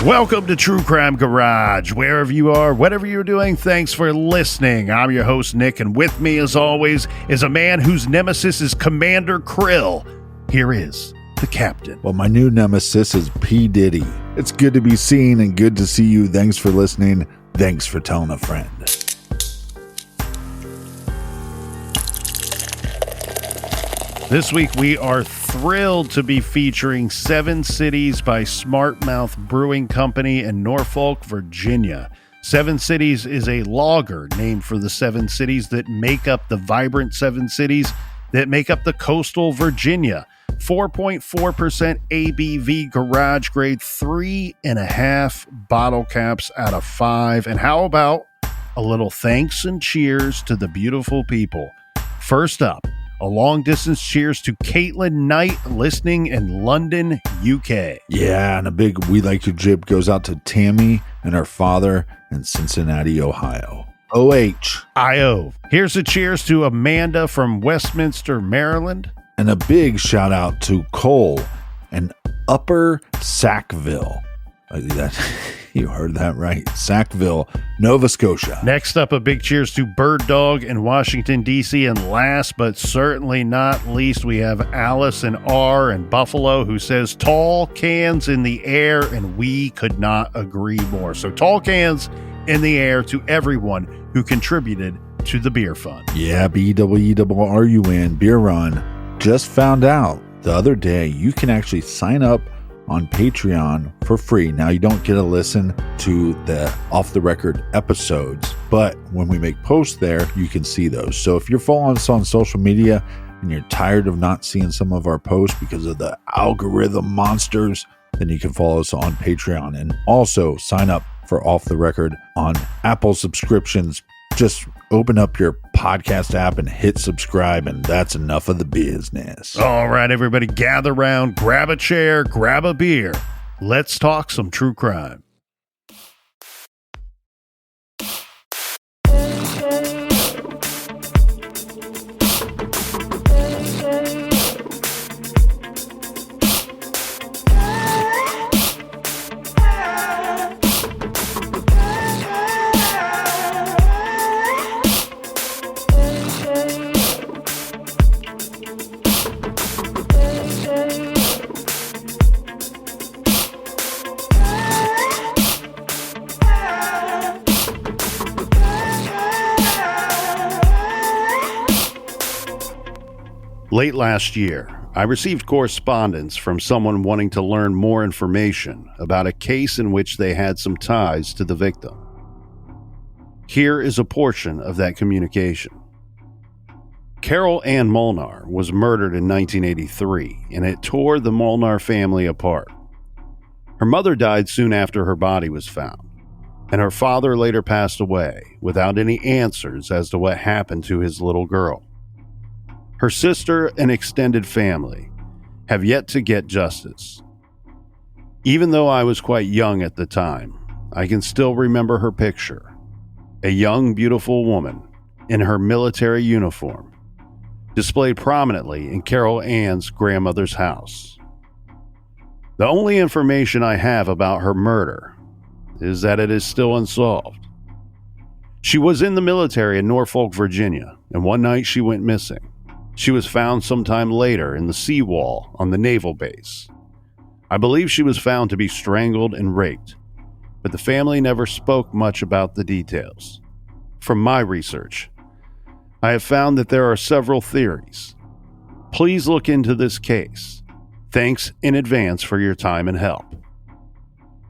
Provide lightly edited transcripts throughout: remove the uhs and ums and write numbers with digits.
Welcome to True Crime Garage. Wherever you are, whatever you're doing, thanks for listening. I'm your host, Nick, and with me, as always, is a man whose nemesis is Commander Krill. Here is the captain. Well, my new nemesis is P. Diddy. It's good to be seen and good to see you. Thanks for listening. Thanks for telling a friend. This week, we are thrilled to be featuring 7 Cities by Smartmouth Brewing Company in Norfolk, Virginia. 7 Cities is a lager named for the 7 cities that make up the vibrant 7 cities that make up the coastal Virginia. 4.4% ABV garage grade, 3.5 bottle caps out of 5. And how about a little thanks and cheers to the beautiful people? First up, a long-distance cheers to Caitlin Knight, listening in London, UK. Yeah, and a big We Like Your Jib goes out to Tammy and her father in Cincinnati, Ohio. O-H-I-O. Here's a cheers to Amanda from Westminster, Maryland. And a big shout out to Cole in Upper Sackville. You heard that right. Sackville, Nova Scotia. Next up, a big cheers to Bird Dog in Washington, D.C. And last but certainly not least, we have Alice and R in Buffalo, who says tall cans in the air, and we could not agree more. So tall cans in the air to everyone who contributed to the beer fund. Yeah, B-E-R-R-U-N, Beer Run. Just found out the other day you can actually sign up on Patreon for free. Now, you don't get to listen to the off-the-record episodes, but when we make posts there, you can see those. So if you're following us on social media and you're tired of not seeing some of our posts because of the algorithm monsters, then you can follow us on Patreon and also sign up for Off the Record on Apple subscriptions. Just open up your podcast app and hit subscribe, and that's enough of the business. All right, everybody, gather around, grab a chair, grab a beer. Let's talk some true crime. Late last year, I received correspondence from someone wanting to learn more information about a case in which they had some ties to the victim. Here is a portion of that communication. Carol Anne Molnar was murdered in 1983, and it tore the Molnar family apart. Her mother died soon after her body was found, and her father later passed away without any answers as to what happened to his little girl. Her sister and extended family have yet to get justice. Even though I was quite young at the time, I can still remember her picture. A young, beautiful woman in her military uniform, displayed prominently in Carol Ann's grandmother's house. The only information I have about her murder is that it is still unsolved. She was in the military in Norfolk, Virginia, and one night she went missing. She was found sometime later in the seawall on the naval base. I believe she was found to be strangled and raped, but the family never spoke much about the details. From my research, I have found that there are several theories. Please look into this case. Thanks in advance for your time and help.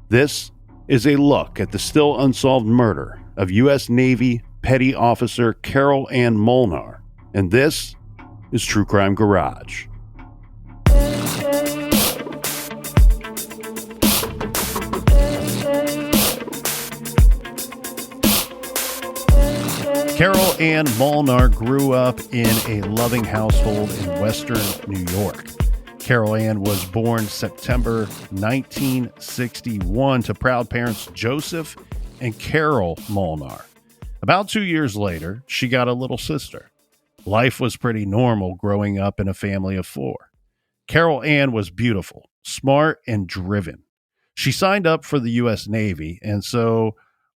This is a look at the still unsolved murder of U.S. Navy Petty Officer Carol Anne Molnar, and this is True Crime Garage. Carol Anne Molnar grew up in a loving household in Western New York. Carol Anne was born September 1961 to proud parents Joseph and Carol Molnar. About 2 years later, she got a little sister. Life was pretty normal growing up in a family of 4. Carol Anne was beautiful, smart, and driven. She signed up for the U.S. Navy, and so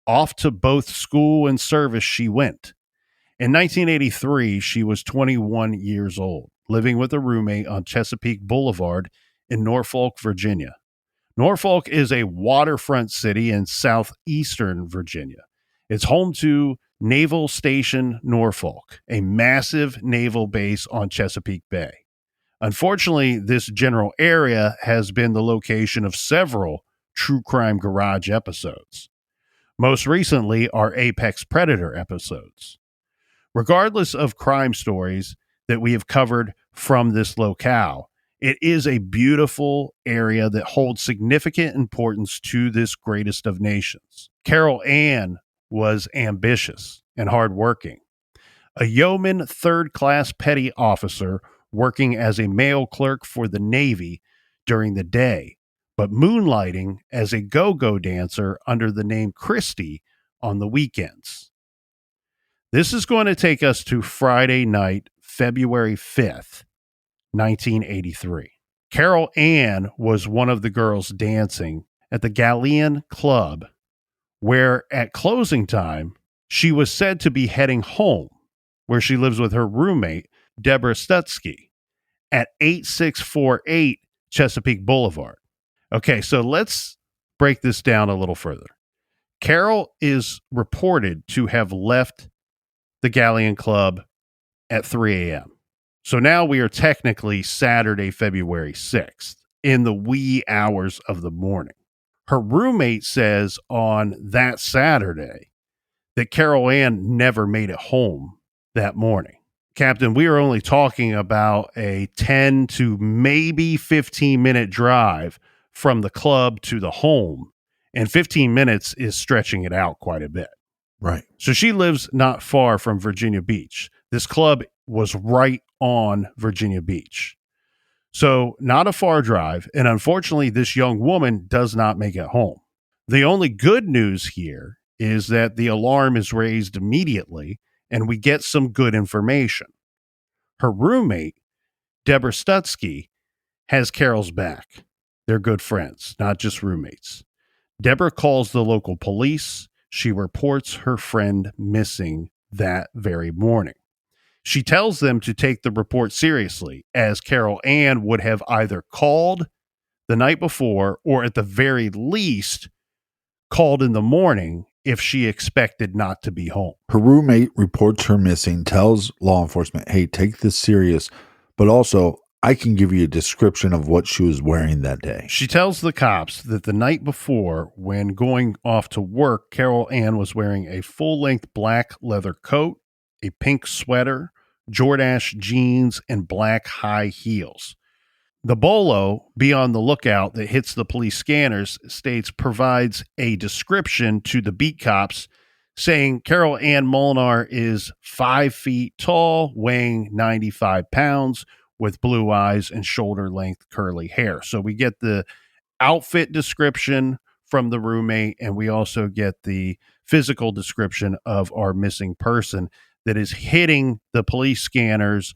off to both school and service she went. In 1983, she was 21 years old, living with a roommate on Chesapeake Boulevard in Norfolk, Virginia. Norfolk is a waterfront city in southeastern Virginia. It's home to Naval Station Norfolk, a massive naval base on Chesapeake Bay. Unfortunately, this general area has been the location of several True Crime Garage episodes. Most recently, our Apex Predator episodes. Regardless of crime stories that we have covered from this locale, it is a beautiful area that holds significant importance to this greatest of nations. Carol Ann was ambitious and hardworking. A yeoman third-class petty officer working as a mail clerk for the Navy during the day, but moonlighting as a go-go dancer under the name Christie on the weekends. This is going to take us to Friday night, February 5th, 1983. Carol Ann was one of the girls dancing at the Galleon Club, where at closing time, she was said to be heading home, where she lives with her roommate, Deborah Stutsky, at 8648 Chesapeake Boulevard. Okay, so let's break this down a little further. Carol is reported to have left the Galleon Club at 3 a.m. So now we are technically Saturday, February 6th, in the wee hours of the morning. Her roommate says on that Saturday that Carol Ann never made it home that morning. Captain, we are only talking about a 10 to maybe 15-minute drive from the club to the home, and 15 minutes is stretching it out quite a bit. Right. So she lives not far from Virginia Beach. This club was right on Virginia Beach. So not a far drive. And unfortunately, this young woman does not make it home. The only good news here is that the alarm is raised immediately and we get some good information. Her roommate, Deborah Stutsky, has Carol's back. They're good friends, not just roommates. Deborah calls the local police. She reports her friend missing that very morning. She tells them to take the report seriously, as Carol Ann would have either called the night before or at the very least called in the morning if she expected not to be home. Her roommate reports her missing, tells law enforcement, hey, take this serious, but also I can give you a description of what she was wearing that day. She tells the cops that the night before, when going off to work, Carol Ann was wearing a full-length black leather coat, a pink sweater, Jordache jeans, and black high heels. The bolo, be on the lookout, that hits the police scanners, states provides a description to the beat cops saying Carol Anne Molnar is 5 feet tall, weighing 95 pounds, with blue eyes and shoulder-length curly hair. So we get the outfit description from the roommate, and we also get the physical description of our missing person that is hitting the police scanners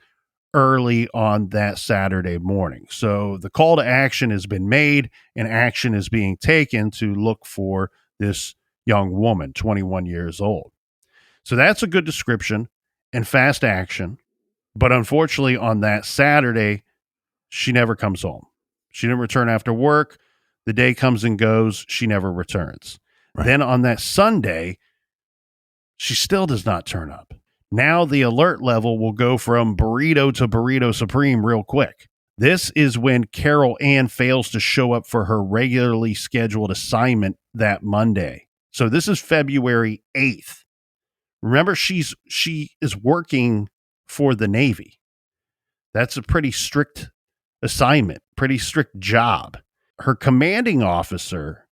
early on that Saturday morning. So the call to action has been made, and action is being taken to look for this young woman, 21 years old. So that's a good description and fast action. But unfortunately, on that Saturday, she never comes home. She didn't return after work. The day comes and goes. She never returns. Right. Then on that Sunday, she still does not turn up. Now the alert level will go from burrito to burrito supreme real quick. This is when Carol Ann fails to show up for her regularly scheduled assignment that Monday. So this is February 8th. Remember, she is working for the Navy. That's a pretty strict assignment, pretty strict job. Her commanding officer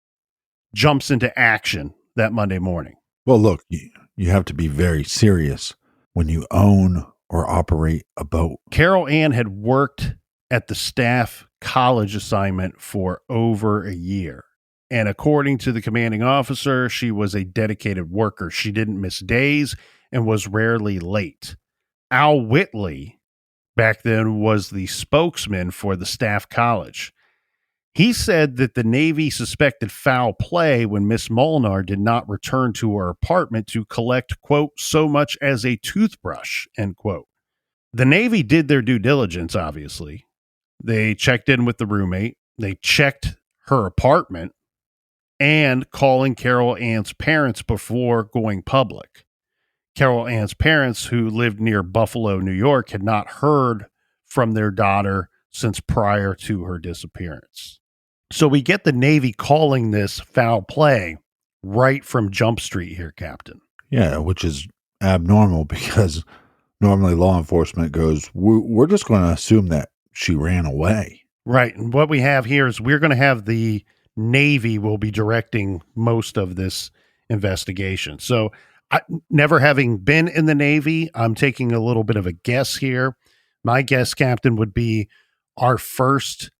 jumps into action that Monday morning. Well, look, you have to be very serious when you own or operate a boat. Carol Ann had worked at the staff college assignment for over a year. And according to the commanding officer, she was a dedicated worker. She didn't miss days and was rarely late. Al Whitley back then was the spokesman for the staff college. He said that the Navy suspected foul play when Miss Molnar did not return to her apartment to collect, quote, so much as a toothbrush, end quote. The Navy did their due diligence, obviously. They checked in with the roommate. They checked her apartment and calling Carol Ann's parents before going public. Carol Ann's parents, who lived near Buffalo, New York, had not heard from their daughter since prior to her disappearance. So we get the Navy calling this foul play right from Jump Street here, Captain. Yeah, which is abnormal because normally law enforcement goes, we're just going to assume that she ran away. Right. And what we have here is we're going to have the Navy will be directing most of this investigation. So never having been in the Navy, I'm taking a little bit of a guess here. My guess, Captain, would be our first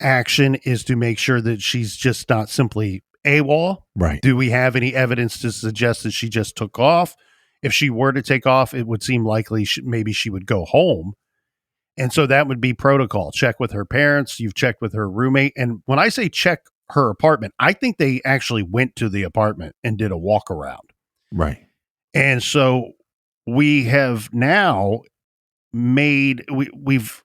action is to make sure that she's just not simply AWOL. Right. Do we have any evidence to suggest that she just took off? If she were to take off, it would seem likely maybe she would go home. And so that would be protocol. Check with her parents. You've checked with her roommate. And when I say check her apartment, I think they actually went to the apartment and did a walk around. Right. And so we have now we've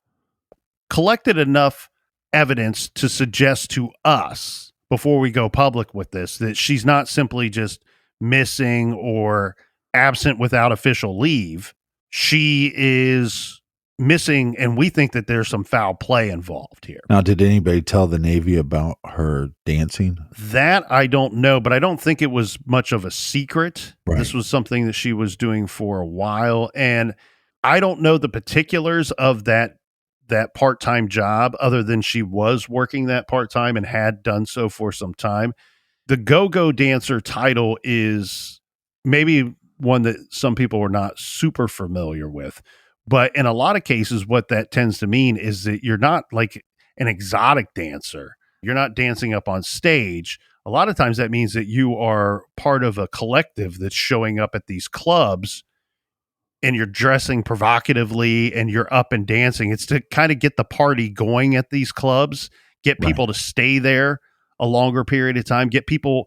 collected enough evidence to suggest to us before we go public with this that she's not simply just missing or absent without official leave. She is missing, and we think that there's some foul play involved here. Now, did anybody tell the Navy about her dancing? That I don't know, but I don't think it was much of a secret. Right. This was something that she was doing for a while, and I don't know the particulars of that part-time job other than she was working that part-time and had done so for some time. The go-go dancer title is maybe one that some people are not super familiar with, but in a lot of cases, what that tends to mean is that you're not like an exotic dancer. You're not dancing up on stage. A lot of times that means that you are part of a collective that's showing up at these clubs and you're dressing provocatively and you're up and dancing. It's to kind of get the party going at these clubs, get people to stay there a longer period of time, get people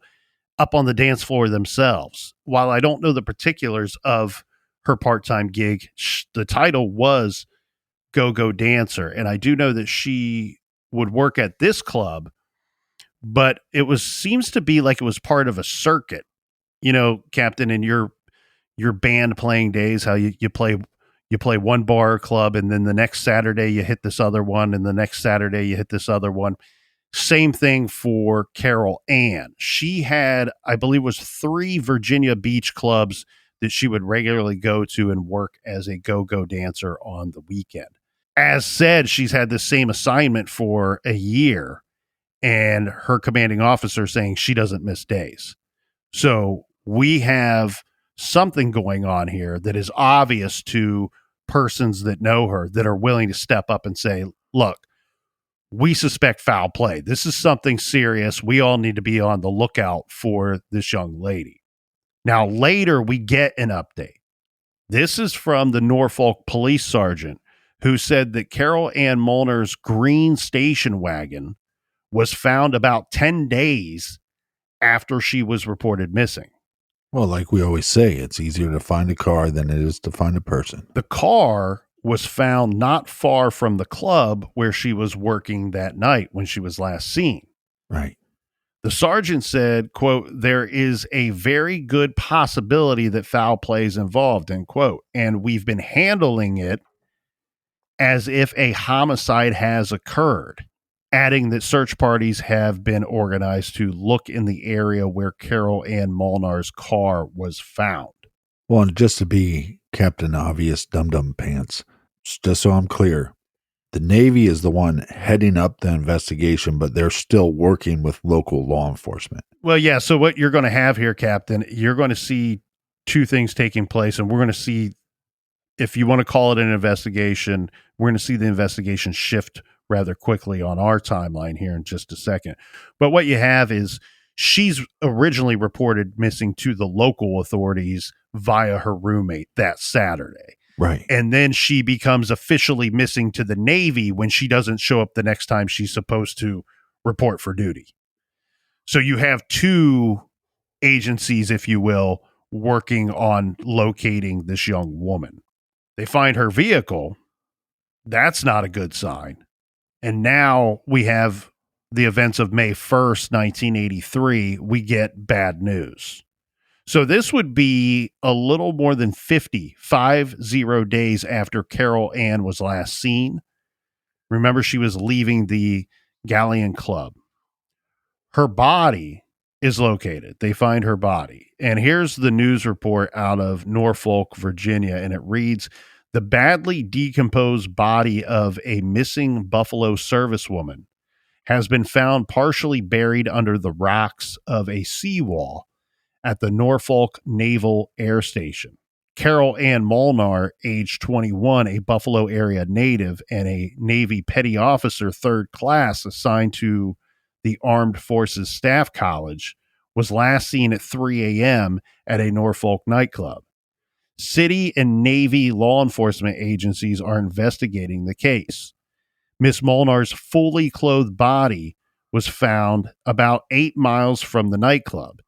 up on the dance floor themselves. While I don't know the particulars of her part-time gig, the title was Go-Go Dancer. And I do know that she would work at this club, but it seems to be like it was part of a circuit. You know, Captain, in your band playing days, how you play one bar or club, and then the next Saturday you hit this other one, and the next Saturday you hit this other one. Same thing for Carol Ann. She had, I believe, was 3 Virginia Beach clubs that she would regularly go to and work as a go-go dancer on the weekend. As said, she's had the same assignment for a year, and her commanding officer saying she doesn't miss days. So we have something going on here that is obvious to persons that know her, that are willing to step up and say, look, we suspect foul play. This is something serious. We all need to be on the lookout for this young lady. Now, later we get an update. This is from the Norfolk police sergeant who said that Carol Anne Molnar's green station wagon was found about 10 days after she was reported missing. Well, like we always say, it's easier to find a car than it is to find a person. The car was found not far from the club where she was working that night when she was last seen. Right. The sergeant said, quote, there is a very good possibility that foul play is involved, end quote. And we've been handling it as if a homicide has occurred, adding that search parties have been organized to look in the area where Carol Anne Molnar's car was found. Well, and just to be Captain Obvious Dum-Dum Pants, just so I'm clear, the Navy is the one heading up the investigation, but they're still working with local law enforcement. Well, yeah. So what you're going to have here, Captain, you're going to see 2 things taking place, and we're going to see, if you want to call it an investigation, we're going to see the investigation shift rather quickly on our timeline here in just a second. But what you have is she's originally reported missing to the local authorities via her roommate that Saturday. Right. And then she becomes officially missing to the Navy when she doesn't show up the next time she's supposed to report for duty. So you have two agencies, if you will, working on locating this young woman. They find her vehicle. That's not a good sign. And now we have the events of May 1st, 1983. We get bad news. So this would be a little more than 50 days after Carol Ann was last seen. Remember, she was leaving the Galleon Club. Her body is located. They find her body. And here's the news report out of Norfolk, Virginia, and it reads, the badly decomposed body of a missing Buffalo servicewoman has been found partially buried under the rocks of a seawall at the Norfolk Naval Air Station. Carol Anne Molnar, age 21, a Buffalo area native and a Navy petty officer, third class, assigned to the Armed Forces Staff College, was last seen at 3 a.m. at a Norfolk nightclub. City and Navy law enforcement agencies are investigating the case. Miss Molnar's fully clothed body was found about 8 miles from the nightclub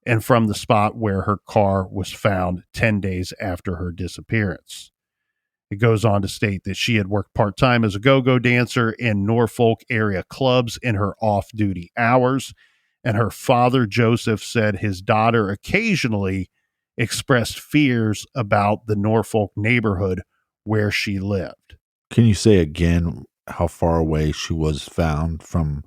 and from the spot where her car was found 10 days after her disappearance. It goes on to state that she had worked part-time as a go-go dancer in Norfolk area clubs in her off-duty hours, and her father, Joseph, said his daughter occasionally expressed fears about the Norfolk neighborhood where she lived. Can you say again how far away she was found from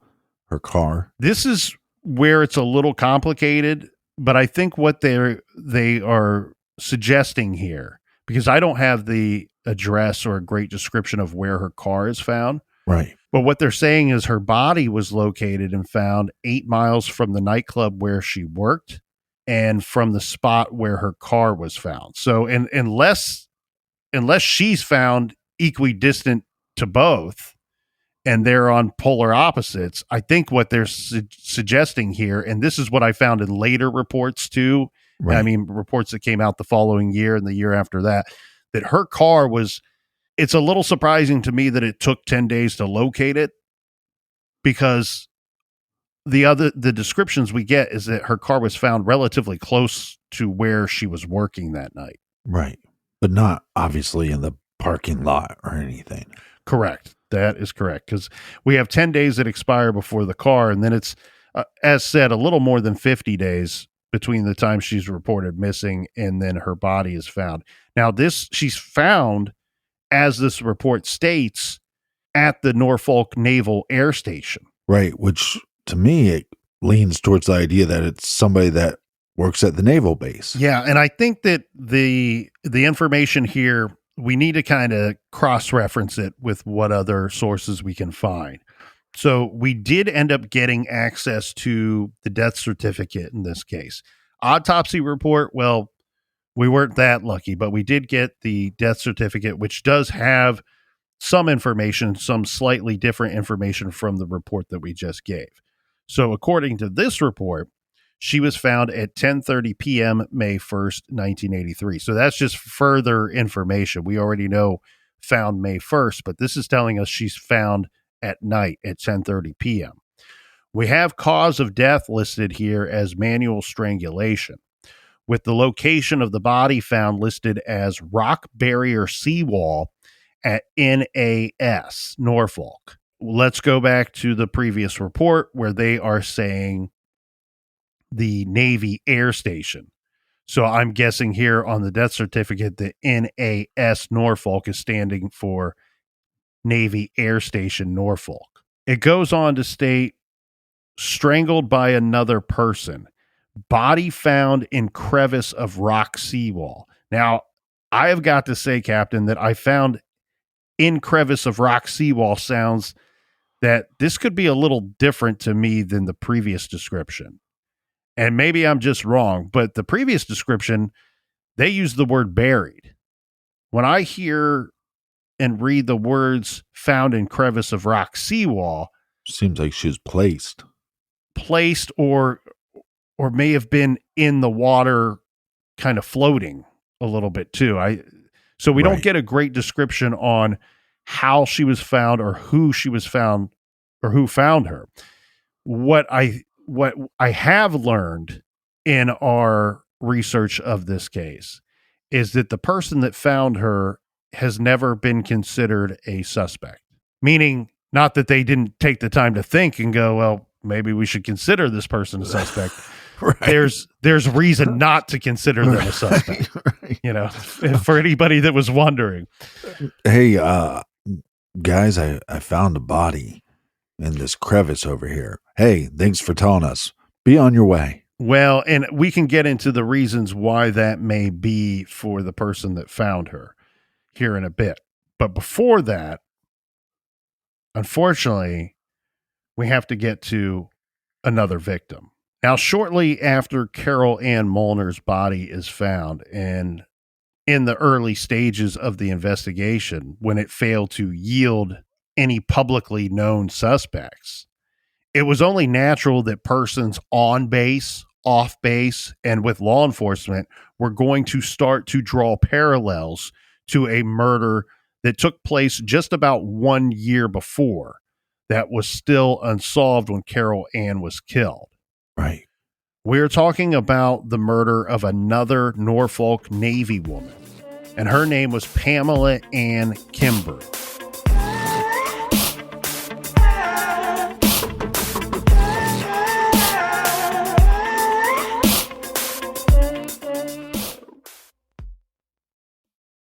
her car? This is where it's a little complicated, but I think what they are suggesting here, because I don't have the address or a great description of where her car is found. Right. But what they're saying is her body was located and found 8 miles from the nightclub where she worked and from the spot where her car was found. So unless she's found equidistant to both and they're on polar opposites, I think what they're suggesting here, and this is what I found in later reports too, Right. I mean, reports that came out the following year and the year after that, that her car was, it's a little surprising to me that it took 10 days to locate it, because the descriptions we get is that her car was found relatively close to where she was working that night. Right. But not obviously in the parking lot or anything. Correct. That is correct. Because we have 10 days that expire before the car. And then it's, as said, a little more than 50 days between the time she's reported missing and then her body is found. Now, she's found, as this report states, at the Norfolk Naval Air Station. Right. Which to me, it leans towards the idea that it's somebody that works at the naval base. Yeah. And I think that the information here, we need to kind of cross-reference it with what other sources we can find. So we did end up getting access to the death certificate in this case. Autopsy report, well, we weren't that lucky, but we did get the death certificate, which does have some information, some slightly different information from the report that we just gave. So according to this report, she was found at 10:30 p.m. May 1st, 1983. So that's just further information. We already know found May 1st, but this is telling us she's found at night at 10:30 p.m. We have cause of death listed here as manual strangulation, with the location of the body found listed as rock barrier seawall at N.A.S, Norfolk. Let's go back to the previous report where they are saying the Navy Air Station. So I'm guessing here on the death certificate that N.A.S, Norfolk is standing for Navy Air Station, Norfolk. It goes on to state, strangled by another person, body found in crevice of rock seawall. Now, I have got to say, Captain, that I found in crevice of rock seawall sounds that this could be a little different to me than the previous description. And maybe I'm just wrong, but the previous description, they use the word buried. When I hear and read the words found in crevice of rock seawall, seems like she was placed or may have been in the water, kind of floating a little bit too. So we don't get a great description on how she was found or who she was found or who found her. what I have learned in our research of this case is that the person that found her has never been considered a suspect. Meaning, not that they didn't take the time to think and go, well, maybe we should consider this person a suspect. Right. There's reason not to consider them a suspect. Right. You know, for anybody that was wondering. Hey, guys, I found a body in this crevice over here. Hey, thanks for telling us. Be on your way. Well, and we can get into the reasons why that may be for the person that found her here in a bit. But before that, unfortunately, we have to get to another victim. Now, shortly after Carol Anne Molnar's body is found, and in the early stages of the investigation, when it failed to yield any publicly known suspects, it was only natural that persons on base, off base, and with law enforcement were going to start to draw parallels to a murder that took place just about 1 year before that was still unsolved when Carol Ann was killed. Right. We're talking about the murder of another Norfolk Navy woman, and her name was Pamela Anne Kimber.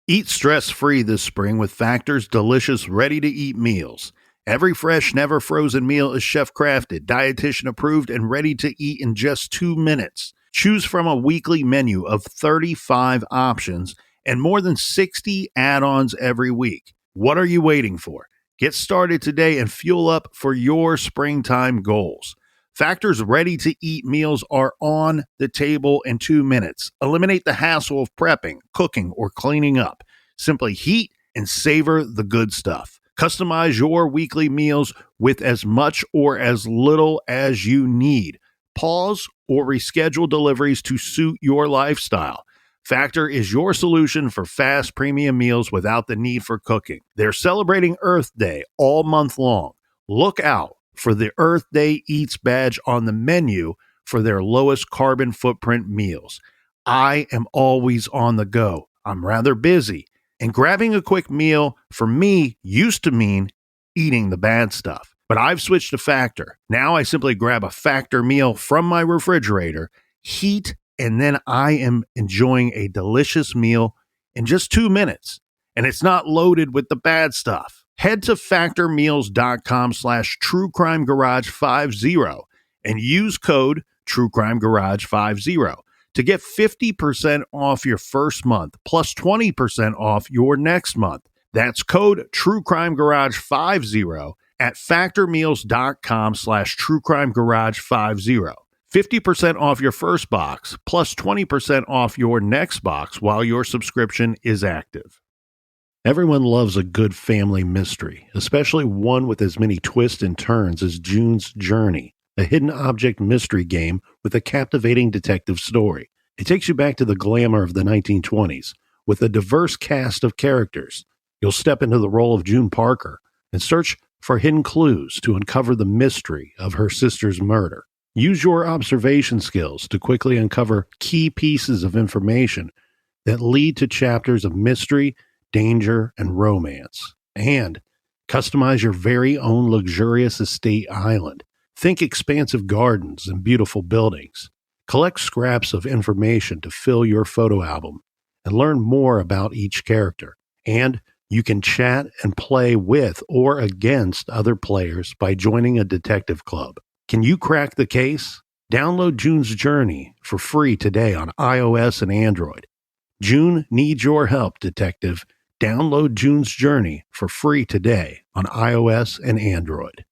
Eat stress-free this spring with Factor's delicious, ready-to-eat meals. Every fresh, never frozen meal is chef-crafted, dietitian approved, and ready to eat in just 2 minutes. Choose from a weekly menu of 35 options and more than 60 add-ons every week. What are you waiting for? Get started today and fuel up for your springtime goals. Factor's ready-to-eat meals are on the table in 2 minutes. Eliminate the hassle of prepping, cooking, or cleaning up. Simply heat and savor the good stuff. Customize your weekly meals with as much or as little as you need. Pause or reschedule deliveries to suit your lifestyle. Factor is your solution for fast premium meals without the need for cooking. They're celebrating Earth Day all month long. Look out for the Earth Day Eats badge on the menu for their lowest carbon footprint meals. I am always on the go. I'm rather busy. And grabbing a quick meal for me used to mean eating the bad stuff. But I've switched to Factor. Now I simply grab a Factor meal from my refrigerator, heat, and then I am enjoying a delicious meal in just 2 minutes. And it's not loaded with the bad stuff. Head to factormeals.com/truecrimegarage50 and use code truecrimegarage50 to get 50% off your first month plus 20% off your next month. That's code truecrimegarage50 at factormeals.com/truecrimegarage50. 50% off your first box plus 20% off your next box while your subscription is active. Everyone loves a good family mystery, especially one with as many twists and turns as June's Journey, a hidden object mystery game with a captivating detective story. It takes you back to the glamour of the 1920s with a diverse cast of characters. You'll step into the role of June Parker and search for hidden clues to uncover the mystery of her sister's murder. Use your observation skills to quickly uncover key pieces of information that lead to chapters of mystery, danger, and romance. And customize your very own luxurious estate island. Think expansive gardens and beautiful buildings. Collect scraps of information to fill your photo album and learn more about each character. And you can chat and play with or against other players by joining a detective club. Can you crack the case? Download June's Journey for free today on iOS and Android. June needs your help, detective. Download June's Journey for free today on iOS and Android.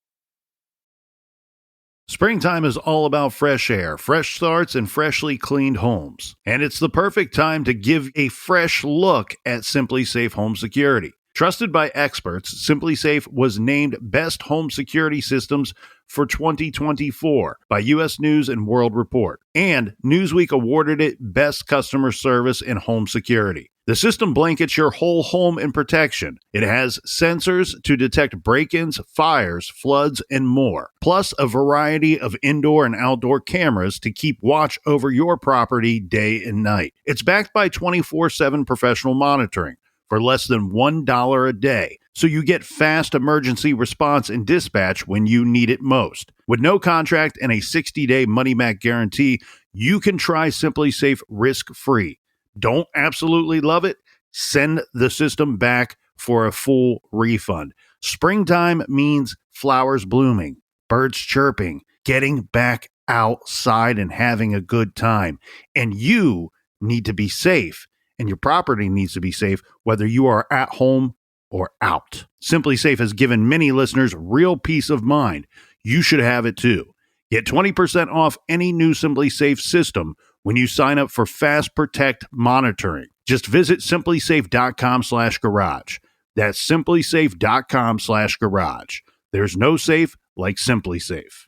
Springtime is all about fresh air, fresh starts, and freshly cleaned homes. And it's the perfect time to give a fresh look at Simply Safe Home Security. Trusted by experts, SimpliSafe was named Best Home Security Systems for 2024 by U.S. News and World Report, and Newsweek awarded it Best Customer Service in Home Security. The system blankets your whole home in protection. It has sensors to detect break-ins, fires, floods, and more, plus a variety of indoor and outdoor cameras to keep watch over your property day and night. It's backed by 24/7 professional monitoring for less than $1 a day, so you get fast emergency response and dispatch when you need it most. With no contract and a 60-day money-back guarantee, you can try SimpliSafe risk-free. Don't absolutely love it? Send the system back for a full refund. Springtime means flowers blooming, birds chirping, getting back outside and having a good time. And you need to be safe, and your property needs to be safe, whether you are at home or out. SimpliSafe has given many listeners real peace of mind. You should have it too. Get 20% off any new SimpliSafe system when you sign up for Fast Protect monitoring. Just visit simplysafe.com/garage. That's simplysafe.com/garage. There's no safe like SimpliSafe.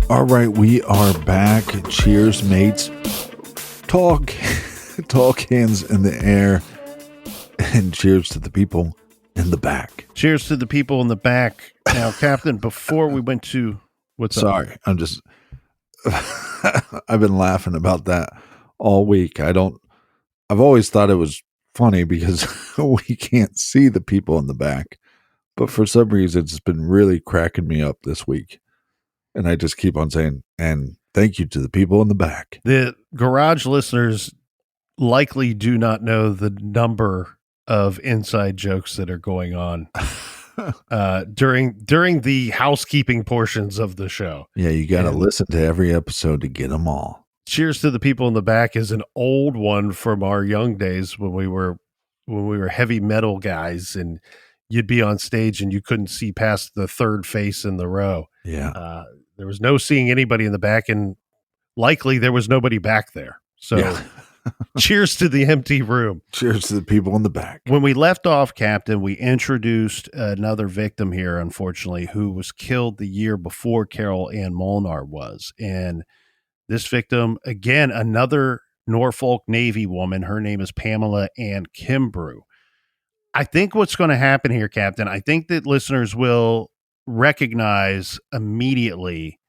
All right, we are back. Cheers, mates. Talk hands in the air, and cheers to the people in the back. Cheers to the people in the back. Now, Captain, before we went to what's Sorry, up? I'm just I've been laughing about that all week. I've always thought it was funny because we can't see the people in the back, but for some reason it's been really cracking me up this week. And I just keep on saying, and thank you to the people in the back. The garage listeners likely do not know the number of inside jokes that are going on during the housekeeping portions of the show. Yeah, you got to listen to every episode to get them all. Cheers to the people in the back is an old one from our young days when we were heavy metal guys, and you'd be on stage and you couldn't see past the third face in the row. Yeah. There was no seeing anybody in the back, and likely there was nobody back there. So yeah. Cheers to the empty room. Cheers to the people in the back. When we left off, Captain, we introduced another victim here, unfortunately, who was killed the year before Carol Anne Molnar was. And this victim, again, another Norfolk Navy woman. Her name is Pamela Anne Kimbrue. I think what's going to happen here, Captain, I think that listeners will recognize immediately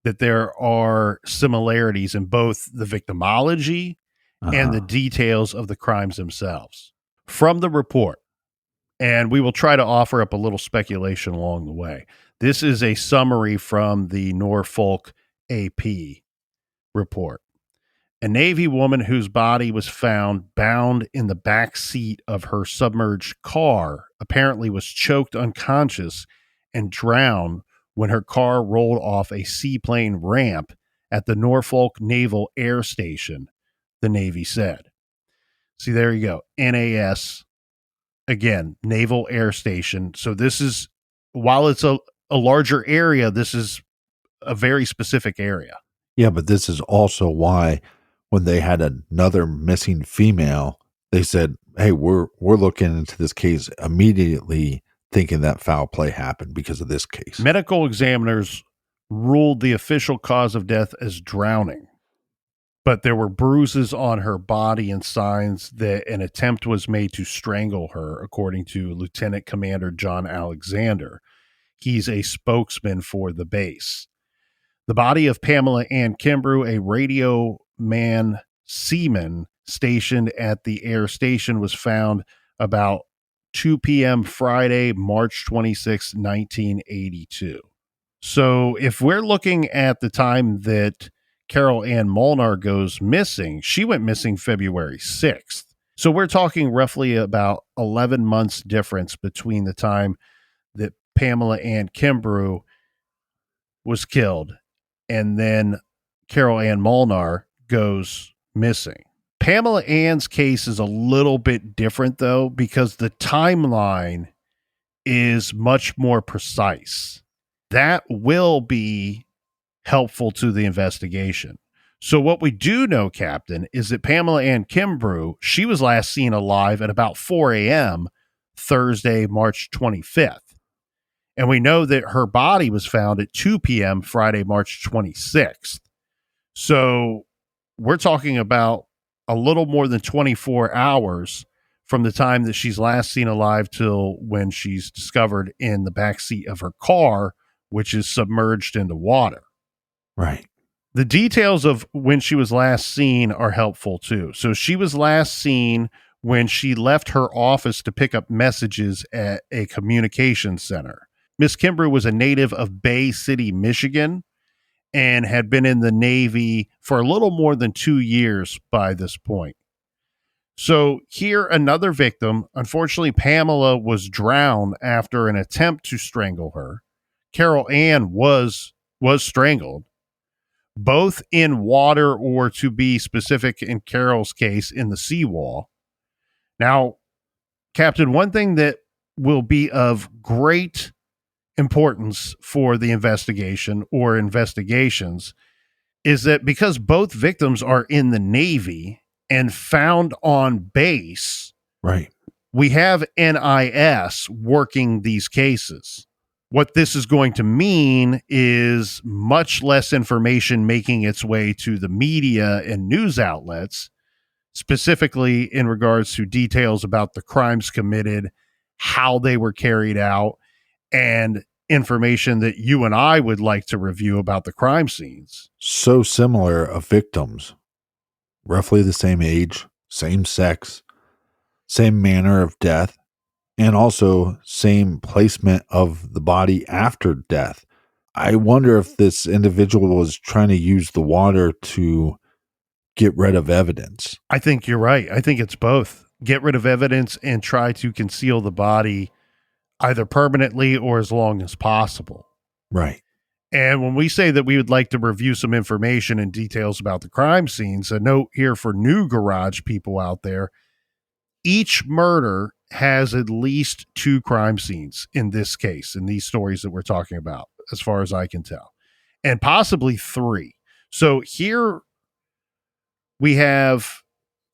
that there are similarities in both the victimology and the details of the crimes themselves from the report. And we will try to offer up a little speculation along the way. This is a summary from the Norfolk AP report. A Navy woman whose body was found bound in the back seat of her submerged car apparently was choked unconscious and drowned when her car rolled off a seaplane ramp at the Norfolk Naval Air Station, the Navy said. See, there you go. N.A.S. Again, Naval Air Station. So this is, while it's a larger area, this is a very specific area. Yeah, but this is also why when they had another missing female, they said, hey, we're looking into this case immediately, thinking that foul play happened because of this case. Medical examiners ruled the official cause of death as drowning, but there were bruises on her body and signs that an attempt was made to strangle her, according to Lieutenant Commander John Alexander. He's a spokesman for the base. The body of Pamela Anne Kimbrue, a radio man seaman stationed at the air station, was found about 2 p.m. Friday, March 26, 1982. So if we're looking at the time that Carol Anne Molnar goes missing, she went missing February 6th. So we're talking roughly about 11 months difference between the time that Pamela Anne Kimbrue was killed and then Carol Anne Molnar goes missing. Pamela Ann's case is a little bit different, though, because the timeline is much more precise. That will be helpful to the investigation. So what we do know, Captain, is that Pamela Anne Kimbrue, she was last seen alive at about 4 a.m. Thursday, March 25th. And we know that her body was found at 2 p.m. Friday, March 26th. So we're talking about a little more than 24 hours from the time that she's last seen alive till when she's discovered in the backseat of her car, which is submerged into water. Right. The details of when she was last seen are helpful too. So she was last seen when she left her office to pick up messages at a communications center. Miss Kimber was a native of Bay City, Michigan, and had been in the Navy for a little more than 2 years by this point. So here, another victim. Unfortunately, Pamela was drowned after an attempt to strangle her. Carol Ann was strangled, both in water or, to be specific in Carol's case, in the seawall. Now, Captain, one thing that will be of great importance for the investigation or investigations is that because both victims are in the Navy and found on base, right, we have N.A.S. working these cases. What this is going to mean is much less information making its way to the media and news outlets, specifically in regards to details about the crimes committed, how they were carried out, and information that you and I would like to review about the crime scenes. So similar of victims, roughly the same age, same sex, same manner of death, and also same placement of the body after death. I wonder if this individual was trying to use the water to get rid of evidence. I think you're right. I think it's both. Get rid of evidence and try to conceal the body either permanently or as long as possible. Right. And when we say that we would like to review some information and details about the crime scenes, a note here for new garage people out there, each murder has at least 2 crime scenes in this case, in these stories that we're talking about, as far as I can tell, and possibly 3. So here we have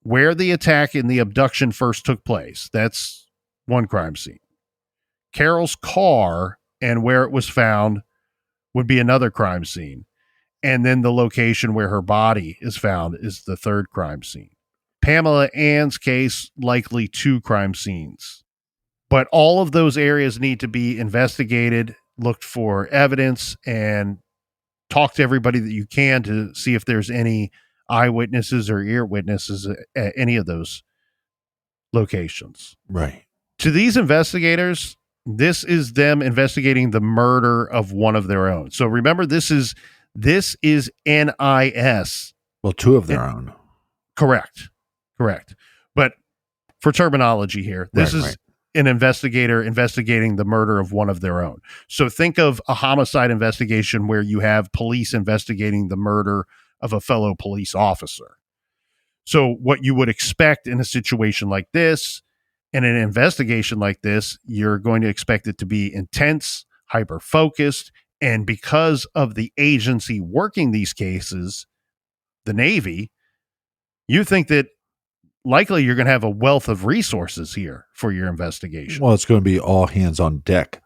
where the attack and the abduction first took place. That's one crime scene. Carol's car and where it was found would be another crime scene. And then the location where her body is found is the third crime scene. Pamela Ann's case, likely 2 crime scenes. But all of those areas need to be investigated, looked for evidence, and talk to everybody that you can to see if there's any eyewitnesses or ear witnesses at any of those locations. Right. To these investigators, this is them investigating the murder of one of their own. So remember, this is N.A.S. Well, 2 of their own. Correct. But for terminology here, this is an investigator investigating the murder of one of their own. So think of a homicide investigation where you have police investigating the murder of a fellow police officer. So what you would expect in a situation like this, in an investigation like this, you're going to expect it to be intense, hyper-focused, and because of the agency working these cases, the Navy, you think that likely you're going to have a wealth of resources here for your investigation. Well, it's going to be all hands on deck,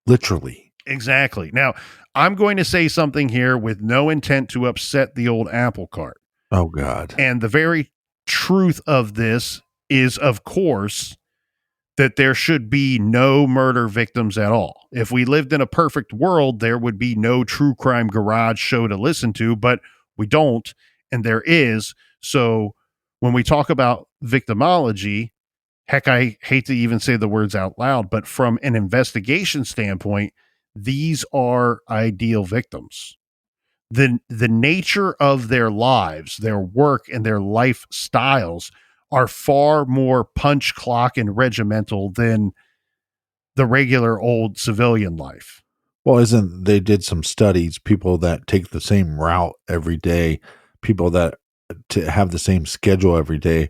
literally. Exactly. Now, I'm going to say something here with no intent to upset the old apple cart. Oh, God. And the very truth of this is, of course, that there should be no murder victims at all. If we lived in a perfect world, there would be no true crime garage show to listen to, but we don't, and there is. So when we talk about victimology, heck, I hate to even say the words out loud, but from an investigation standpoint, these are ideal victims. The nature of their lives, their work, and their lifestyles are far more punch clock and regimental than the regular old civilian life. Well, they did some studies, people that take the same route every day, people that to have the same schedule every day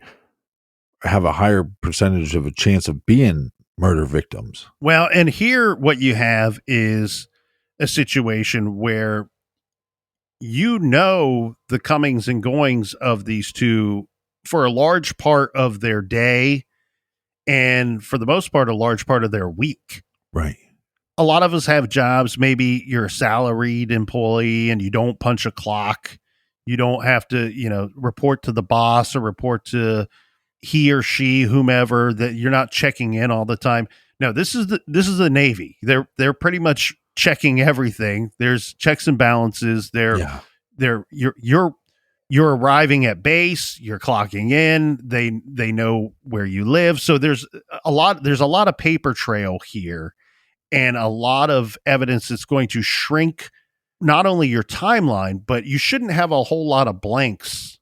have a higher percentage of a chance of being murder victims. Well, and here what you have is a situation where the comings and goings of these two for a large part of their day, and for the most part, a large part of their week. Right. A lot of us have jobs. Maybe you're a salaried employee and you don't punch a clock. You don't have to, report to the boss or report to he or she, whomever, that you're not checking in all the time. No, this is the Navy. They're pretty much checking everything. There's checks and balances. You're arriving at base, you're clocking in, they know where you live. So there's a lot of paper trail here, and a lot of evidence that's going to shrink not only your timeline, but you shouldn't have a whole lot of blanks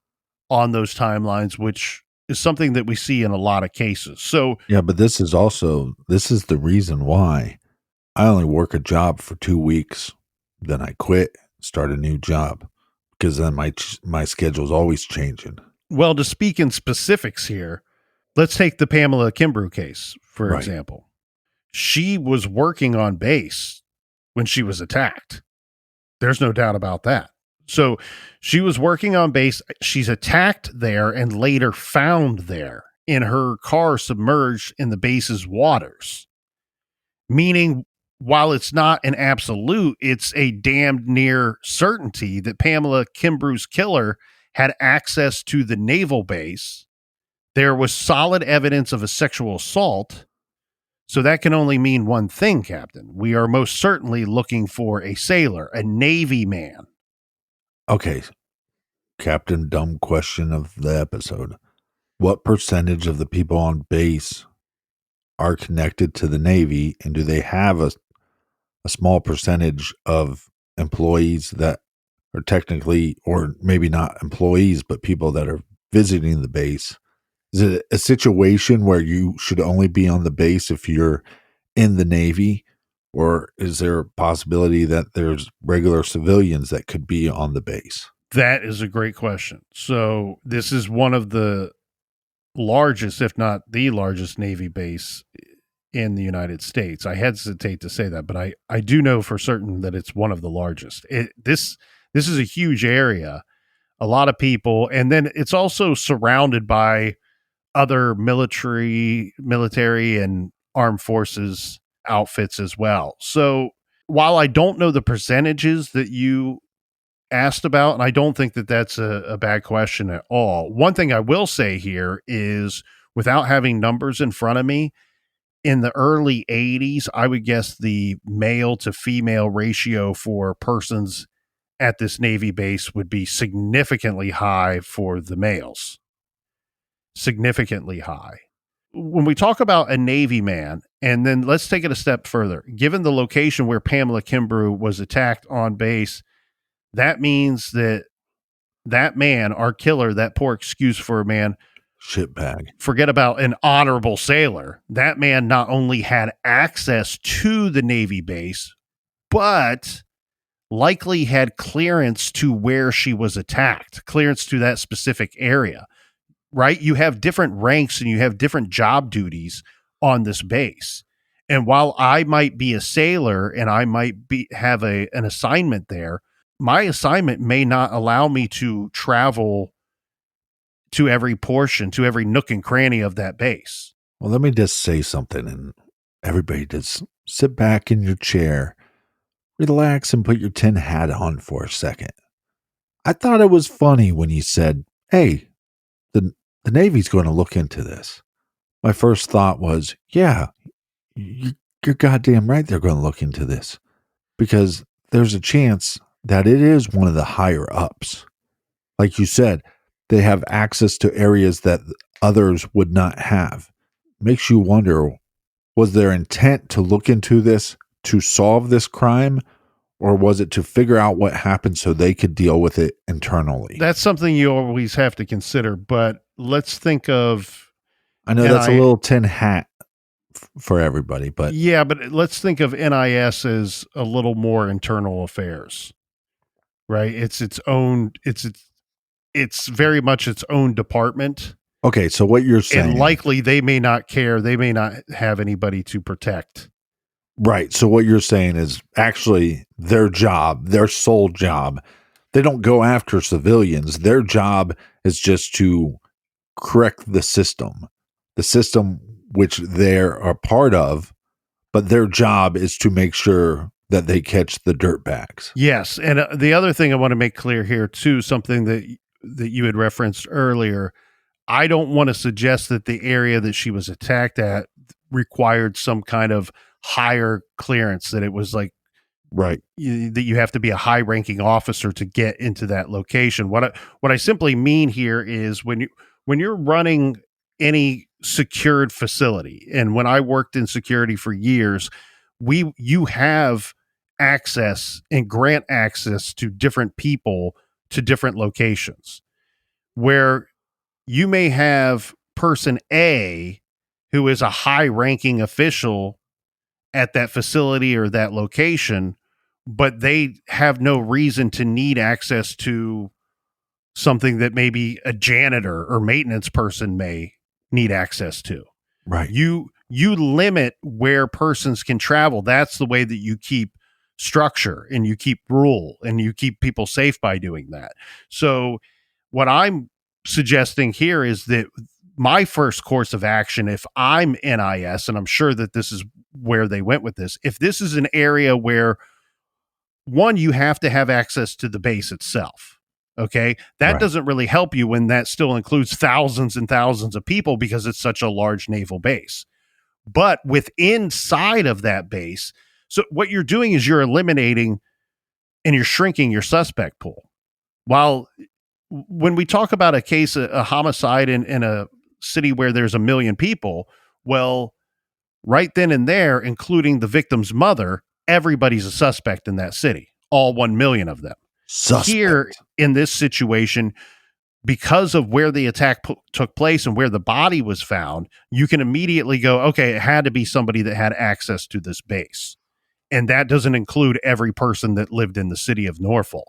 on those timelines, which is something that we see in a lot of cases. So yeah, but this is the reason why I only work a job for 2 weeks, then I quit, start a new job, because then my schedule's always changing. Well, to speak in specifics here, let's take the Pamela Kimbrue case, for example. She was working on base when she was attacked. There's no doubt about that. So she was working on base. She's attacked there and later found there in her car submerged in the base's waters. Meaning, while it's not an absolute, it's a damned near certainty that Pamela Kimbrue's killer had access to the naval base. There was solid evidence of a sexual assault. So that can only mean one thing, Captain. We are most certainly looking for a sailor, a Navy man. Okay, Captain, dumb question of the episode. What percentage of the people on base are connected to the Navy, and do they have a small percentage of employees that are technically, or maybe not employees, but people that are visiting the base? Is it a situation where you should only be on the base if you're in the Navy? Or is there a possibility that there's regular civilians that could be on the base? That is a great question. So this is one of the largest, if not the largest, Navy base in the United States. I hesitate to say that, but I do know for certain that it's one of the largest. This is a huge area, a lot of people, and then it's also surrounded by other military and armed forces outfits as well. So while I don't know the percentages that you asked about, and I don't think that that's a bad question at all, one thing I will say here is, without having numbers in front of me, in the early 80s, I would guess the male to female ratio for persons at this Navy base would be significantly high for the males. Significantly high. When we talk about a Navy man, and then let's take it a step further, given the location where Pamela Kimbrue was attacked on base, that means that man, our killer, that poor excuse for a man, shitbag, forget about an honorable sailor. That man not only had access to the Navy base, but likely had clearance to where she was attacked, clearance to that specific area, right? You have different ranks and you have different job duties on this base. And while I might be a sailor and I might have an assignment there, my assignment may not allow me to travel to every portion, to every nook and cranny of that base. Well, let me just say something, and everybody just sit back in your chair, relax, and put your tin hat on for a second. I thought it was funny when you said, hey, the Navy's going to look into this. My first thought was, yeah, you're goddamn right they're going to look into this, because there's a chance that it is one of the higher ups. Like you said, they have access to areas that others would not have. Makes you wonder, was their intent to look into this to solve this crime, or was it to figure out what happened so they could deal with it internally? That's something you always have to consider, but let's think of... I know that's a little tin hat for everybody, but... Yeah, but let's think of N.A.S. as a little more internal affairs, right? It's its own... It's very much its own department. Okay, so what you're saying, and likely they may not care. They may not have anybody to protect. right? So what you're saying is actually their job, their sole job. They don't go after civilians. Their job is just to correct the system which they're a part of, but their job is to make sure that they catch the dirtbags. Yes, and the other thing I want to make clear here too, something that you had referenced earlier, I don't want to suggest that the area that she was attacked at required some kind of higher clearance, that it was like Right. that you have to be a high-ranking officer to get into that location. What I simply mean here is when you're running any secured facility, and when I worked in security for years, you have access and grant access to different people to different locations, where you may have person A who is a high-ranking official at that facility or that location, but they have no reason to need access to something that maybe a janitor or maintenance person may need access to. Right. You limit where persons can travel. That's the way that you keep structure and you keep rule and you keep people safe by doing that. So what I'm suggesting here is that my first course of action, if I'm N.A.S., and I'm sure that this is where they went with this, if this is an area where, one, you have to have access to the base itself. Okay. That Right. doesn't really help you when that still includes thousands and thousands of people because it's such a large naval base. But inside of that base, so what you're doing is you're eliminating and you're shrinking your suspect pool. While when we talk about a case, a homicide in a city where there's 1 million people, well, right then and there, including the victim's mother, everybody's a suspect in that city, all 1 million of them. Suspect. Here in this situation, because of where the attack took place and where the body was found, you can immediately go, okay, it had to be somebody that had access to this base. And that doesn't include every person that lived in the city of Norfolk.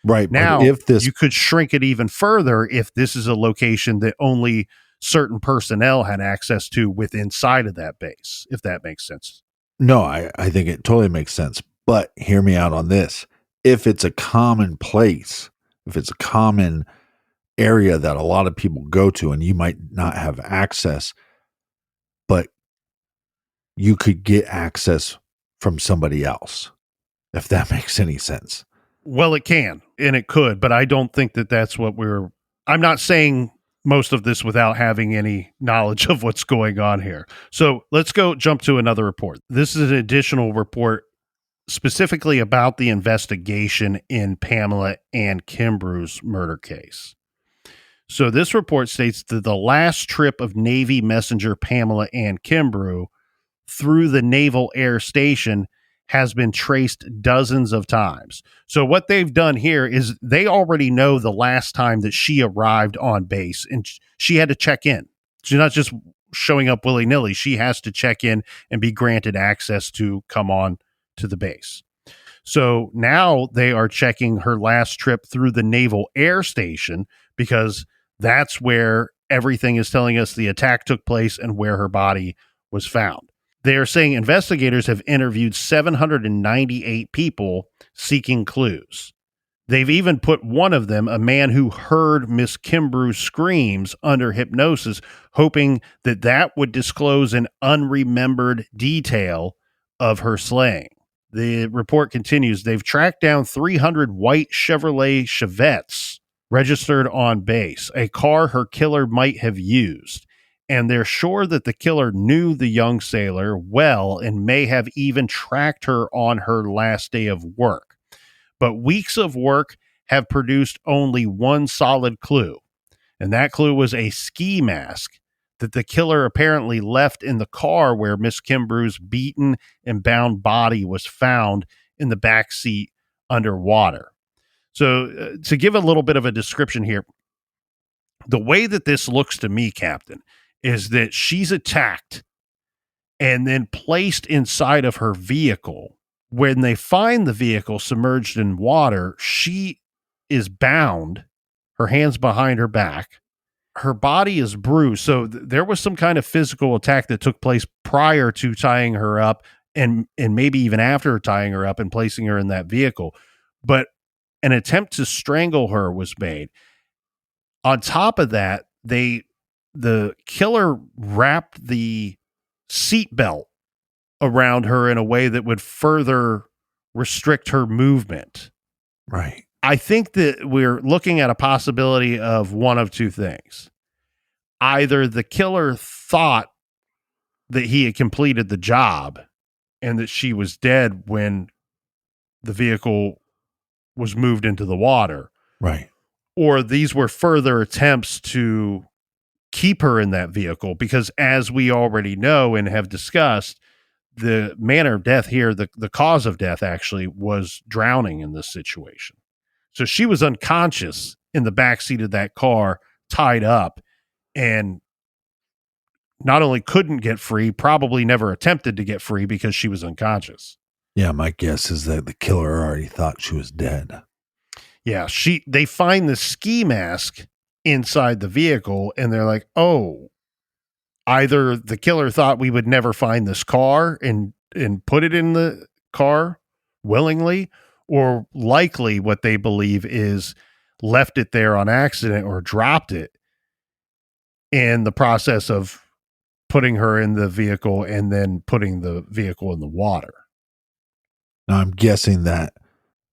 Right. Now, But you could shrink it even further if this is a location that only certain personnel had access to within inside of that base, if that makes sense. No, I think it totally makes sense. But hear me out on this. If it's a common place, if it's a common area that a lot of people go to and you might not have access, but you could get access from somebody else, if that makes any sense. Well, it can and it could, but I don't think that that's what I'm not saying most of this without having any knowledge of what's going on here. So let's jump to another report. This is an additional report specifically about the investigation in Pamela Anne Kimbrue's murder case. So this report states that the last trip of Navy messenger Pamela Anne Kimbrue through the Naval Air Station has been traced dozens of times. So what they've done here is they already know the last time that she arrived on base, and she had to check in. She's not just showing up willy-nilly. She has to check in and be granted access to come on to the base. So now they are checking her last trip through the Naval Air Station because that's where everything is telling us the attack took place and where her body was found. They are saying investigators have interviewed 798 people seeking clues. They've even put one of them, a man who heard Miss Kimbrue's screams, under hypnosis, hoping that that would disclose an unremembered detail of her slaying. The report continues. They've tracked down 300 white Chevrolet Chevettes registered on base, a car her killer might have used. And they're sure that the killer knew the young sailor well and may have even tracked her on her last day of work. But weeks of work have produced only one solid clue, and that clue was a ski mask that the killer apparently left in the car where Miss Kimbrue's beaten and bound body was found in the back seat underwater. So to give a little bit of a description here, the way that this looks to me, Captain, is that she's attacked and then placed inside of her vehicle. When they find the vehicle submerged in water, she is bound, her hands behind her back, her body is bruised. So there was some kind of physical attack that took place prior to tying her up and maybe even after tying her up and placing her in that vehicle. But an attempt to strangle her was made. On top of that, the killer wrapped the seatbelt around her in a way that would further restrict her movement. Right. I think that we're looking at a possibility of one of two things. Either the killer thought that he had completed the job and that she was dead when the vehicle was moved into the water. Right. Or these were further attempts to keep her in that vehicle because, as we already know and have discussed, the manner of death here, the cause of death actually was drowning in this situation. So she was unconscious in the backseat of that car, tied up, and not only couldn't get free, probably never attempted to get free because she was unconscious. Yeah, my guess is that the killer already thought she was dead. Yeah, they find the ski mask inside the vehicle, and they're like, oh, either the killer thought we would never find this car and put it in the car willingly, or likely what they believe is left it there on accident or dropped it in the process of putting her in the vehicle and then putting the vehicle in the water. Now, I'm guessing that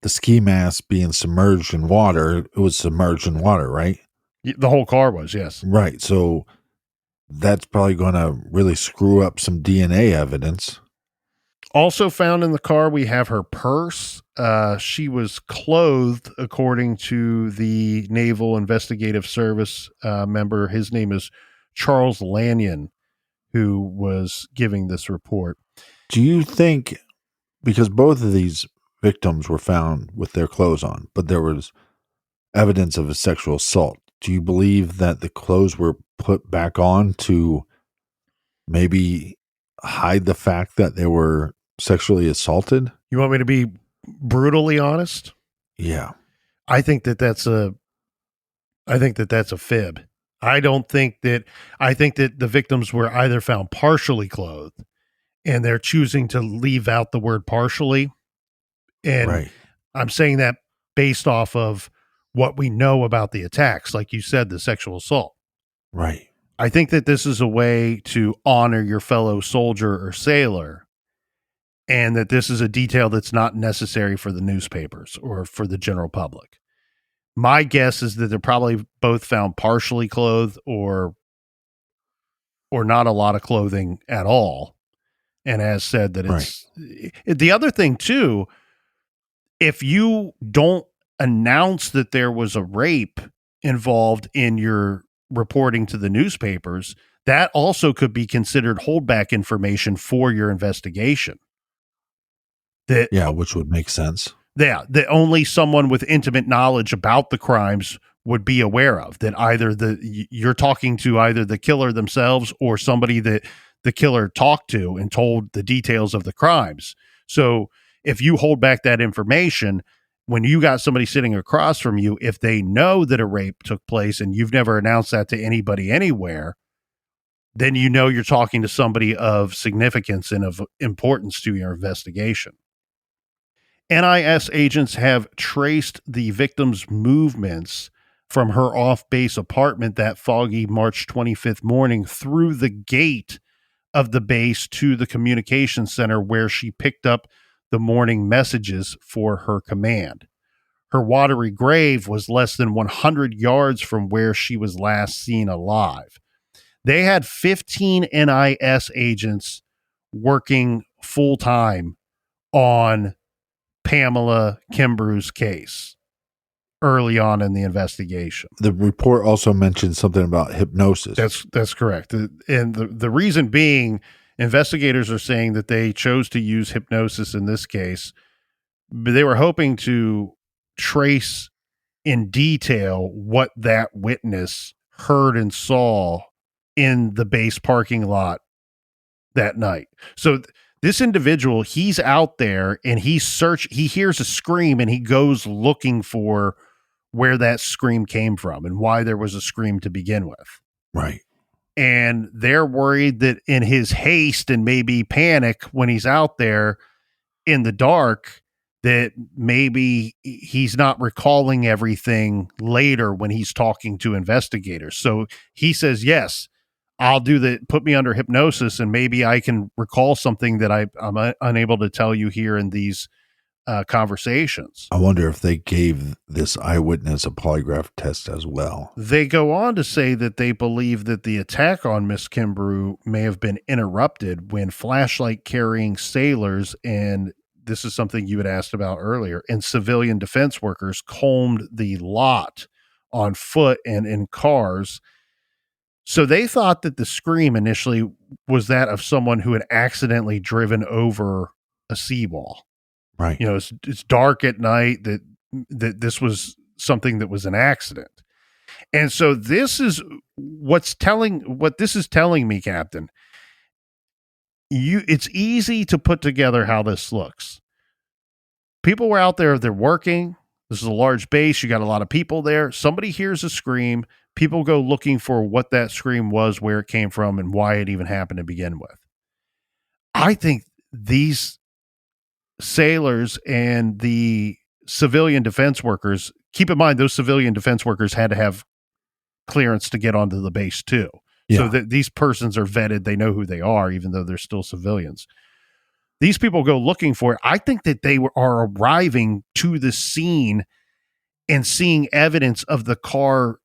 the ski mask being submerged in water, it was submerged in water, right? The whole car was, yes. Right. So that's probably going to really screw up some DNA evidence. Also found in the car, we have her purse. She was clothed, according to the Naval Investigative Service member. His name is Charles Lanyon, who was giving this report. Do you think, because both of these victims were found with their clothes on, but there was evidence of a sexual assault, do you believe that the clothes were put back on to maybe hide the fact that they were sexually assaulted? You want me to be brutally honest? Yeah. I think that that's a fib. I think that the victims were either found partially clothed and they're choosing to leave out the word partially. And right. I'm saying that based off of what we know about the attacks, like you said, the sexual assault. Right. I think that this is a way to honor your fellow soldier or sailor, and that this is a detail that's not necessary for the newspapers or for the general public. My guess is that they're probably both found partially clothed or not a lot of clothing at all. And as said, that it's the other thing too, if you don't announce that there was a rape involved in your reporting to the newspapers, that also could be considered holdback information for your investigation. Which would make sense. Yeah, that only someone with intimate knowledge about the crimes would be aware of. That either you're talking to either the killer themselves or somebody that the killer talked to and told the details of the crimes. So if you hold back that information, when you got somebody sitting across from you, if they know that a rape took place and you've never announced that to anybody anywhere, then you know you're talking to somebody of significance and of importance to your investigation. N.A.S. agents have traced the victim's movements from her off-base apartment that foggy March 25th morning through the gate of the base to the communications center where she picked up the morning messages for her command. Her watery grave was less than 100 yards from where she was last seen alive. They had 15 N.I.S. agents working full-time on Pamela Kimbrue's case early on in the investigation. The report also mentioned something about hypnosis. That's correct. And the reason being, investigators are saying that they chose to use hypnosis in this case, but they were hoping to trace in detail what that witness heard and saw in the base parking lot that night. So this individual, he's out there and he hears a scream and he goes looking for where that scream came from and why there was a scream to begin with. Right. And they're worried that in his haste and maybe panic when he's out there in the dark, that maybe he's not recalling everything later when he's talking to investigators. So he says, yes, I'll do that. Put me under hypnosis and maybe I can recall something that I'm unable to tell you here in these conversations. I wonder if they gave this eyewitness a polygraph test as well. They go on to say that they believe that the attack on Miss Kimbrue may have been interrupted when flashlight carrying sailors, and this is something you had asked about earlier, and civilian defense workers combed the lot on foot and in cars. So they thought that the scream initially was that of someone who had accidentally driven over a seawall. Right. You know, it's dark at night, that this was something that was an accident. And so this is what this is telling me, Captain. It's easy to put together how this looks. People were out there, they're working. This is a large base. You got a lot of people there. Somebody hears a scream. People go looking for what that scream was, where it came from, and why it even happened to begin with. I think these sailors and the civilian defense workers, keep in mind, those civilian defense workers had to have clearance to get onto the base too. Yeah. So that these persons are vetted. They know who they are, even though they're still civilians. These people go looking for it. I think that they are arriving to the scene and seeing evidence of the car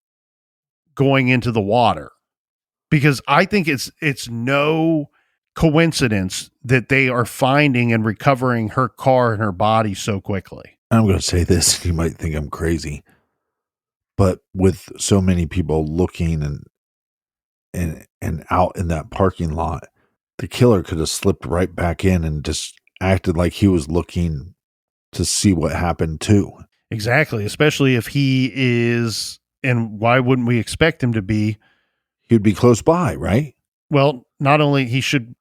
going into the water, because I think it's no coincidence that they are finding and recovering her car and her body so quickly. I'm going to say this, you might think I'm crazy, but with so many people looking and out in that parking lot, the killer could have slipped right back in and just acted like he was looking to see what happened too. Exactly, especially if he is, and why wouldn't we expect him to be? He'd be close by, right? Well, not only he should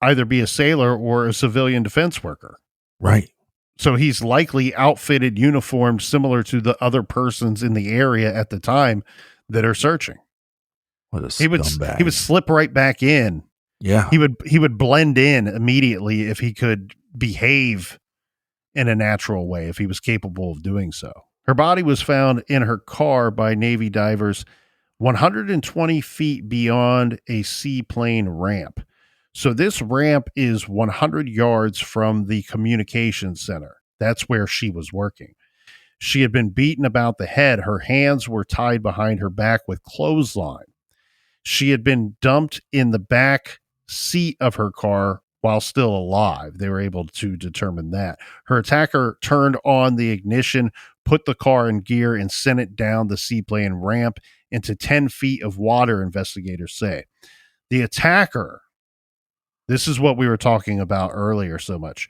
either be a sailor or a civilian defense worker. Right. So he's likely outfitted, uniformed, similar to the other persons in the area at the time that are searching. What a scumbag. He would slip right back in. Yeah. He would blend in immediately if he could behave in a natural way, if he was capable of doing so. Her body was found in her car by Navy divers 120 feet beyond a seaplane ramp. So this ramp is 100 yards from the communications center. That's where she was working. She had been beaten about the head. Her hands were tied behind her back with clothesline. She had been dumped in the back seat of her car while still alive. They were able to determine that. Her attacker turned on the ignition, put the car in gear, and sent it down the seaplane ramp into 10 feet of water, investigators say. The attacker, this is what we were talking about earlier so much,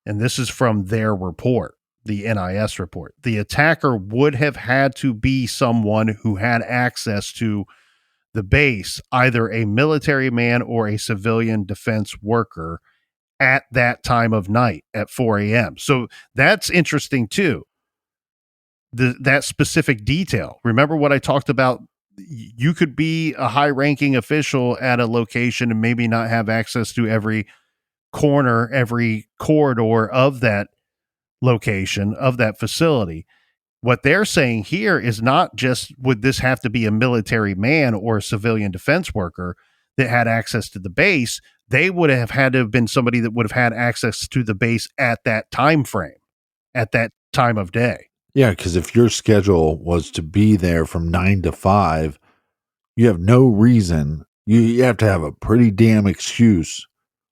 and this is from their report, the N.A.S. report. The attacker would have had to be someone who had access to the base, either a military man or a civilian defense worker at that time of night at 4 a.m. So that's interesting too. That specific detail. Remember what I talked about? You could be a high-ranking official at a location and maybe not have access to every corner, every corridor of that location, of that facility. What they're saying here is not just would this have to be a military man or a civilian defense worker that had access to the base. They would have had to have been somebody that would have had access to the base at that time frame, at that time of day. Yeah, because if your schedule was to be there from 9 to 5, you have no reason. You have to have a pretty damn excuse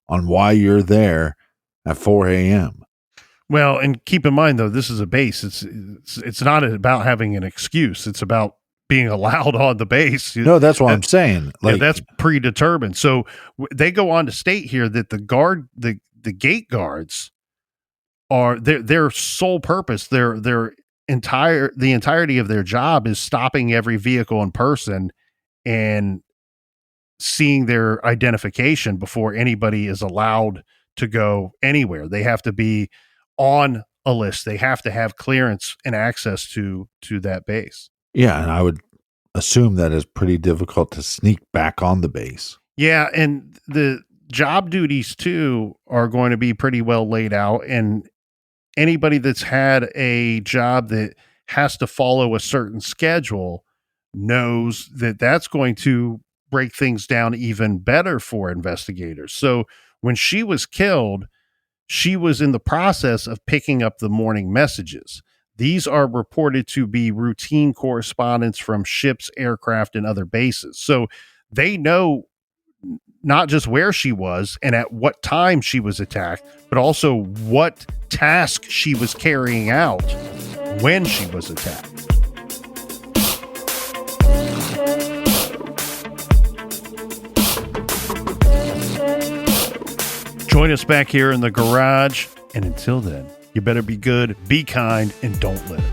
on why you're there at 4 a.m. Well, and keep in mind, though, this is a base. It's not about having an excuse. It's about being allowed on the base. No, that's what I'm saying. Like, that's predetermined. So they go on to state here that the gate guards are their sole purpose. The entirety of their job is stopping every vehicle and person and seeing their identification before anybody is allowed to go anywhere. They have to be on a list. They have to have clearance and access to that base. Yeah, and I would assume that is pretty difficult to sneak back on the base. Yeah, and the job duties too are going to be pretty well laid out, and anybody that's had a job that has to follow a certain schedule knows that that's going to break things down even better for investigators. So when she was killed, she was in the process of picking up the morning messages. These are reported to be routine correspondence from ships, aircraft, and other bases. So they know not just where she was and at what time she was attacked, but also what task she was carrying out when she was attacked. Join us back here in the garage. And until then, you better be good, be kind, and don't litter.